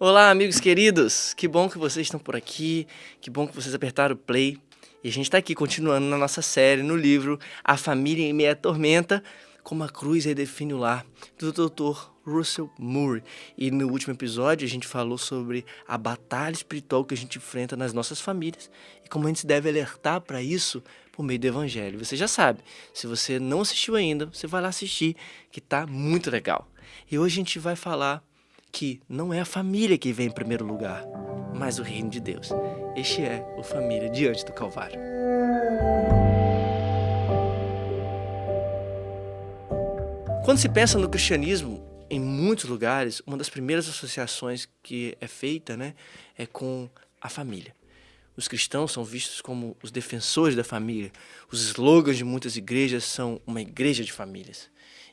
Olá, amigos queridos! Que bom que vocês estão por aqui, que bom que vocês apertaram o play. E a gente está aqui continuando na nossa série, no livro A Família em Meia Tormenta, Como a Cruz Redefine o Lar, do Dr. Russell Moore. E no último episódio a gente falou sobre a batalha espiritual que a gente enfrenta nas nossas famílias e como a gente deve alertar para isso por meio do Evangelho. Você já sabe, se você não assistiu ainda, você vai lá assistir, que tá muito legal. E hoje a gente vai falar que não é a família que vem em primeiro lugar, mas o reino de Deus. Este é o Família Diante do Calvário. Quando se pensa no cristianismo, em muitos lugares, uma das primeiras associações que é feita, é com a família. Os cristãos são vistos como os defensores da família. Os slogans de muitas igrejas são uma igreja de famílias.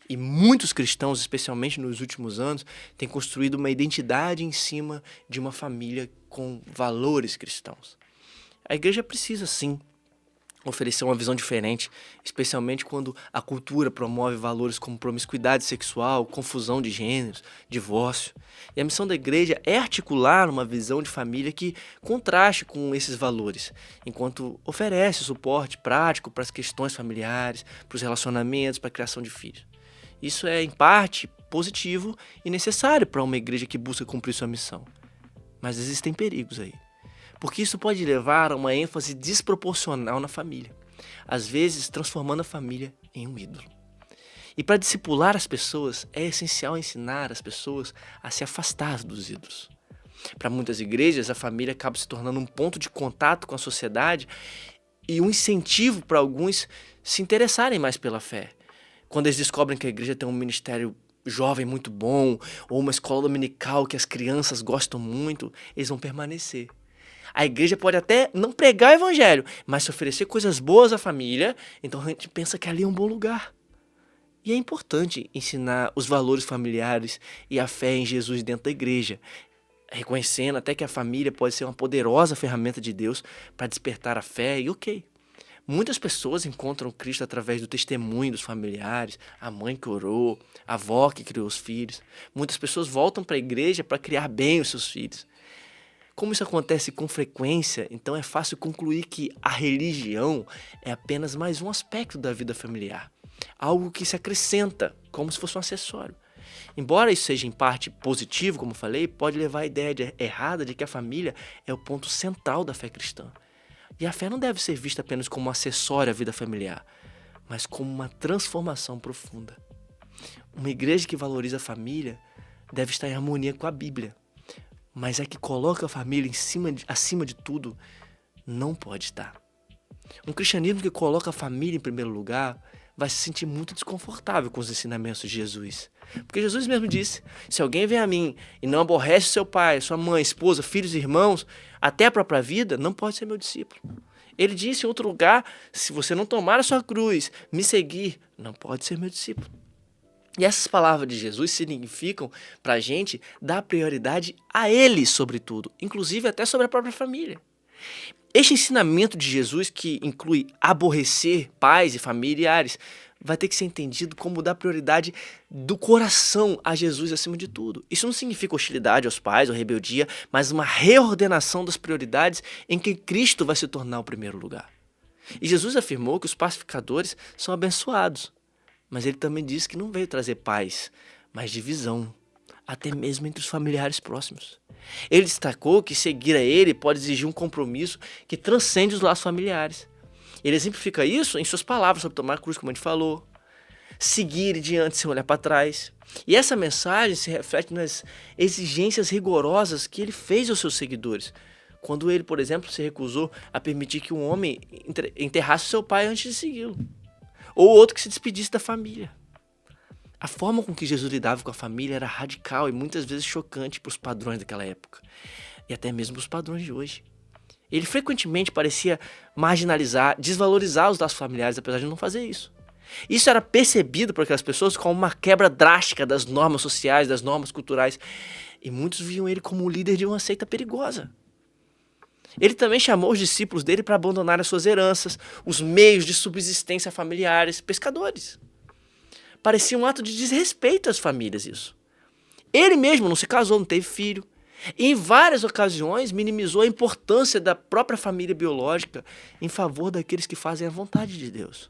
E muitos cristãos, especialmente nos últimos anos, têm construído uma identidade em cima de uma família com valores cristãos. A igreja precisa, sim, oferecer uma visão diferente, especialmente quando a cultura promove valores como promiscuidade sexual, confusão de gêneros, divórcio. E a missão da igreja é articular uma visão de família que contraste com esses valores, enquanto oferece suporte prático para as questões familiares, para os relacionamentos, para a criação de filhos. Isso é, em parte, positivo e necessário para uma igreja que busca cumprir sua missão. Mas existem perigos aí, porque isso pode levar a uma ênfase desproporcional na família, às vezes transformando a família em um ídolo. E para discipular as pessoas, é essencial ensinar as pessoas a se afastar dos ídolos. Para muitas igrejas, a família acaba se tornando um ponto de contato com a sociedade e um incentivo para alguns se interessarem mais pela fé. Quando eles descobrem que a igreja tem um ministério jovem muito bom, ou uma escola dominical que as crianças gostam muito, eles vão permanecer. A igreja pode até não pregar o evangelho, mas se oferecer coisas boas à família, então a gente pensa que ali é um bom lugar. E é importante ensinar os valores familiares e a fé em Jesus dentro da igreja, reconhecendo até que a família pode ser uma poderosa ferramenta de Deus para despertar a fé e ok. Muitas pessoas encontram Cristo através do testemunho dos familiares, a mãe que orou, a avó que criou os filhos. Muitas pessoas voltam para a igreja para criar bem os seus filhos. Como isso acontece com frequência, então é fácil concluir que a religião é apenas mais um aspecto da vida familiar. Algo que se acrescenta, como se fosse um acessório. Embora isso seja em parte positivo, como falei, pode levar a ideia errada de que a família é o ponto central da fé cristã. E a fé não deve ser vista apenas como um acessório à vida familiar, mas como uma transformação profunda. Uma igreja que valoriza a família deve estar em harmonia com a Bíblia, mas a que coloca a família acima de tudo não pode estar. Um cristianismo que coloca a família em primeiro lugar vai se sentir muito desconfortável com os ensinamentos de Jesus. Porque Jesus mesmo disse, se alguém vem a mim e não aborrece seu pai, sua mãe, esposa, filhos e irmãos, até a própria vida, não pode ser meu discípulo. Ele disse em outro lugar, se você não tomar a sua cruz, me seguir, não pode ser meu discípulo. E essas palavras de Jesus significam para a gente dar prioridade a Ele sobre tudo, inclusive até sobre a própria família. Este ensinamento de Jesus, que inclui aborrecer pais e familiares, vai ter que ser entendido como dar prioridade do coração a Jesus acima de tudo. Isso não significa hostilidade aos pais ou rebeldia, mas uma reordenação das prioridades em que Cristo vai se tornar o primeiro lugar. E Jesus afirmou que os pacificadores são abençoados, mas ele também disse que não veio trazer paz, mas divisão, até mesmo entre os familiares próximos. Ele destacou que seguir a ele pode exigir um compromisso que transcende os laços familiares. Ele exemplifica isso em suas palavras sobre tomar a cruz, como a gente falou. Seguir adiante sem olhar para trás. E essa mensagem se reflete nas exigências rigorosas que ele fez aos seus seguidores. Quando ele, por exemplo, se recusou a permitir que um homem enterrasse seu pai antes de segui-lo. Ou outro que se despedisse da família. A forma com que Jesus lidava com a família era radical e muitas vezes chocante para os padrões daquela época. E até mesmo para os padrões de hoje. Ele frequentemente parecia marginalizar, desvalorizar os laços familiares, apesar de não fazer isso. Isso era percebido por aquelas pessoas como uma quebra drástica das normas sociais, das normas culturais. E muitos viam ele como o líder de uma seita perigosa. Ele também chamou os discípulos dele para abandonar as suas heranças, os meios de subsistência familiares, pescadores. Parecia um ato de desrespeito às famílias isso. Ele mesmo não se casou, não teve filho. E em várias ocasiões minimizou a importância da própria família biológica em favor daqueles que fazem a vontade de Deus.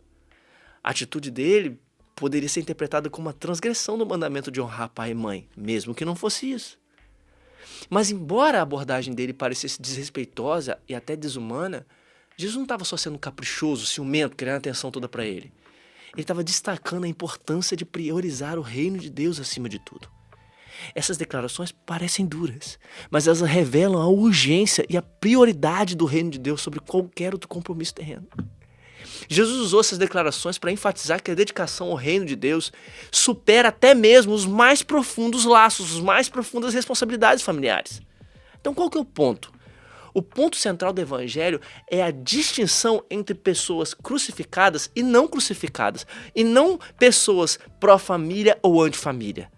A atitude dele poderia ser interpretada como uma transgressão do mandamento de honrar pai e mãe, mesmo que não fosse isso. Mas embora a abordagem dele parecesse desrespeitosa e até desumana, Jesus não estava só sendo caprichoso, ciumento, querendo a atenção toda para ele. Ele estava destacando a importância de priorizar o reino de Deus acima de tudo. Essas declarações parecem duras, mas elas revelam a urgência e a prioridade do reino de Deus sobre qualquer outro compromisso terreno. Jesus usou essas declarações para enfatizar que a dedicação ao reino de Deus supera até mesmo os mais profundos laços, as mais profundas responsabilidades familiares. Então qual que é o ponto? O ponto central do evangelho é a distinção entre pessoas crucificadas e não crucificadas, e não pessoas pró-família ou anti-família.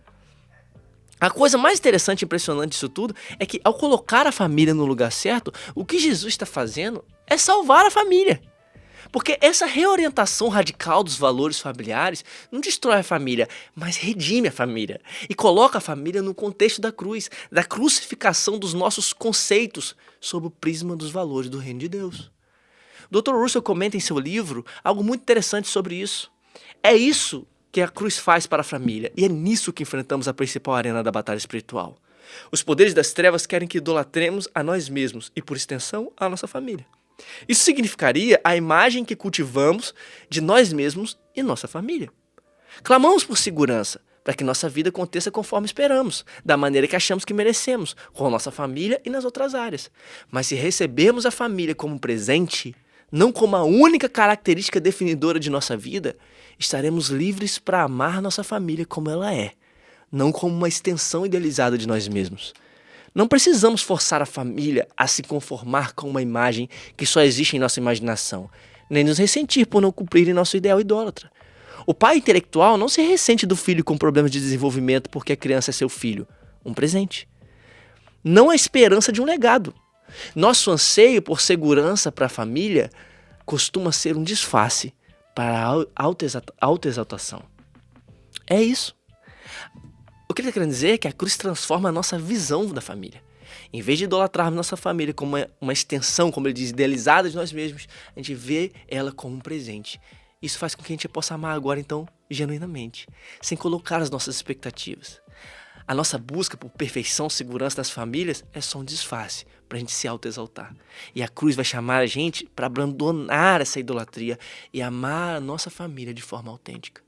A coisa mais interessante e impressionante disso tudo é que, ao colocar a família no lugar certo, o que Jesus está fazendo é salvar a família. Porque essa reorientação radical dos valores familiares não destrói a família, mas redime a família. E coloca a família no contexto da cruz, da crucificação dos nossos conceitos sob o prisma dos valores do reino de Deus. O Dr. Russell comenta em seu livro algo muito interessante sobre isso. É isso que a cruz faz para a família, e é nisso que enfrentamos a principal arena da batalha espiritual. Os poderes das trevas querem que idolatremos a nós mesmos e, por extensão, a nossa família. Isso significaria a imagem que cultivamos de nós mesmos e nossa família. Clamamos por segurança, para que nossa vida aconteça conforme esperamos, da maneira que achamos que merecemos, com a nossa família e nas outras áreas. Mas se recebermos a família como um presente, não como a única característica definidora de nossa vida, estaremos livres para amar nossa família como ela é, não como uma extensão idealizada de nós mesmos. Não precisamos forçar a família a se conformar com uma imagem que só existe em nossa imaginação, nem nos ressentir por não cumprirem nosso ideal idólatra. O pai intelectual não se ressente do filho com problemas de desenvolvimento porque a criança é seu filho, um presente. Não a esperança de um legado. Nosso anseio por segurança para a família costuma ser um disfarce para a autoexaltação. É isso. O que ele está querendo dizer é que a cruz transforma a nossa visão da família. Em vez de idolatrarmos nossa família como uma extensão, como ele diz, idealizada de nós mesmos, a gente vê ela como um presente. Isso faz com que a gente possa amar agora, então, genuinamente, sem colocar as nossas expectativas. A nossa busca por perfeição, segurança das famílias é só um disfarce para a gente se autoexaltar. E a cruz vai chamar a gente para abandonar essa idolatria e amar a nossa família de forma autêntica.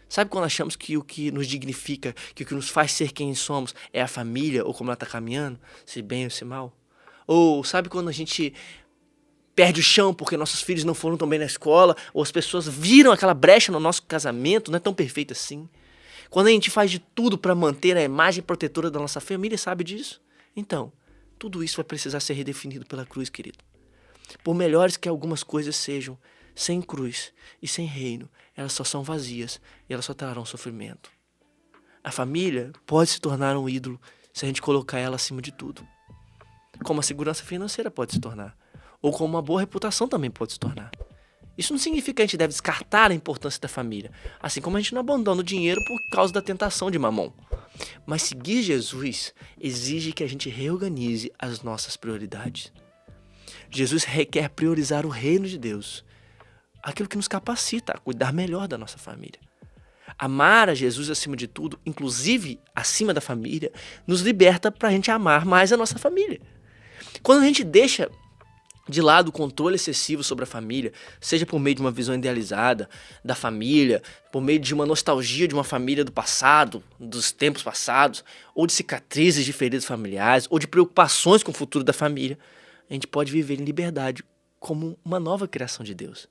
Sabe quando achamos que o que nos dignifica, que o que nos faz ser quem somos é a família ou como ela está caminhando, se bem ou se mal? Ou sabe quando a gente perde o chão porque nossos filhos não foram tão bem na escola, ou as pessoas viram aquela brecha no nosso casamento, não é tão perfeito assim? Quando a gente faz de tudo para manter a imagem protetora da nossa família, sabe disso? Então, tudo isso vai precisar ser redefinido pela cruz, querido. Por melhores que algumas coisas sejam, sem cruz e sem reino, elas só são vazias e elas só trarão sofrimento. A família pode se tornar um ídolo se a gente colocar ela acima de tudo. Como a segurança financeira pode se tornar. Ou como uma boa reputação também pode se tornar. Isso não significa que a gente deve descartar a importância da família, assim como a gente não abandona o dinheiro por causa da tentação de mamon. Mas seguir Jesus exige que a gente reorganize as nossas prioridades. Jesus requer priorizar o reino de Deus, aquilo que nos capacita a cuidar melhor da nossa família. Amar a Jesus acima de tudo, inclusive acima da família, nos liberta para a gente amar mais a nossa família. Quando a gente deixa de lado o controle excessivo sobre a família, seja por meio de uma visão idealizada da família, por meio de uma nostalgia de uma família do passado, dos tempos passados, ou de cicatrizes de feridas familiares, ou de preocupações com o futuro da família, a gente pode viver em liberdade como uma nova criação de Deus.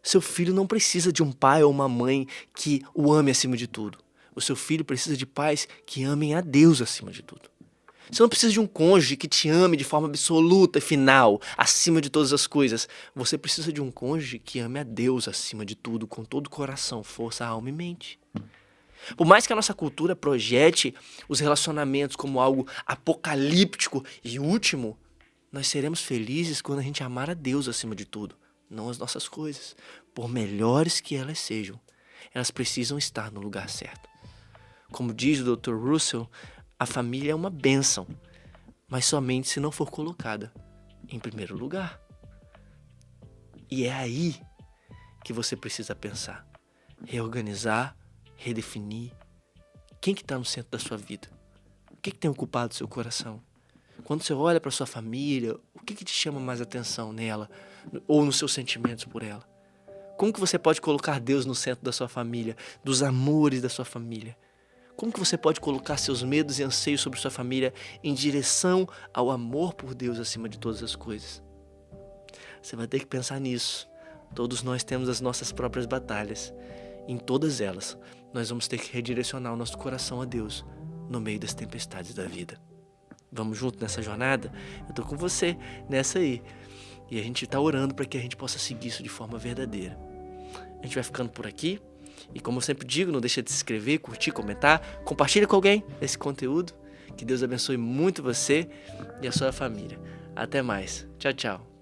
Seu filho não precisa de um pai ou uma mãe que o ame acima de tudo. O seu filho precisa de pais que amem a Deus acima de tudo. Você não precisa de um cônjuge que te ame de forma absoluta e final, acima de todas as coisas. Você precisa de um cônjuge que ame a Deus acima de tudo, com todo o coração, força, alma e mente. Por mais que a nossa cultura projete os relacionamentos como algo apocalíptico e último, nós seremos felizes quando a gente amar a Deus acima de tudo, não as nossas coisas. Por melhores que elas sejam, elas precisam estar no lugar certo. Como diz o Dr. Russell, a família é uma bênção. mas somente se não for colocada em primeiro lugar. E é aí que você precisa pensar, reorganizar, redefinir. Quem que está no centro da sua vida? O que tem ocupado seu coração? Quando você olha para sua família, o que te chama mais atenção nela ou nos seus sentimentos por ela? Como que você pode colocar Deus no centro da sua família, dos amores da sua família? Como que você pode colocar seus medos e anseios sobre sua família em direção ao amor por Deus acima de todas as coisas? Você vai ter que pensar nisso. Todos nós temos as nossas próprias batalhas. Em todas elas, nós vamos ter que redirecionar o nosso coração a Deus no meio das tempestades da vida. Vamos junto nessa jornada? Eu tô com você nessa aí. E a gente tá orando para que a gente possa seguir isso de forma verdadeira. A gente vai ficando por aqui. E como eu sempre digo, não deixa de se inscrever, curtir, comentar. Compartilha com alguém esse conteúdo. Que Deus abençoe muito você e a sua família. Até mais. Tchau, tchau.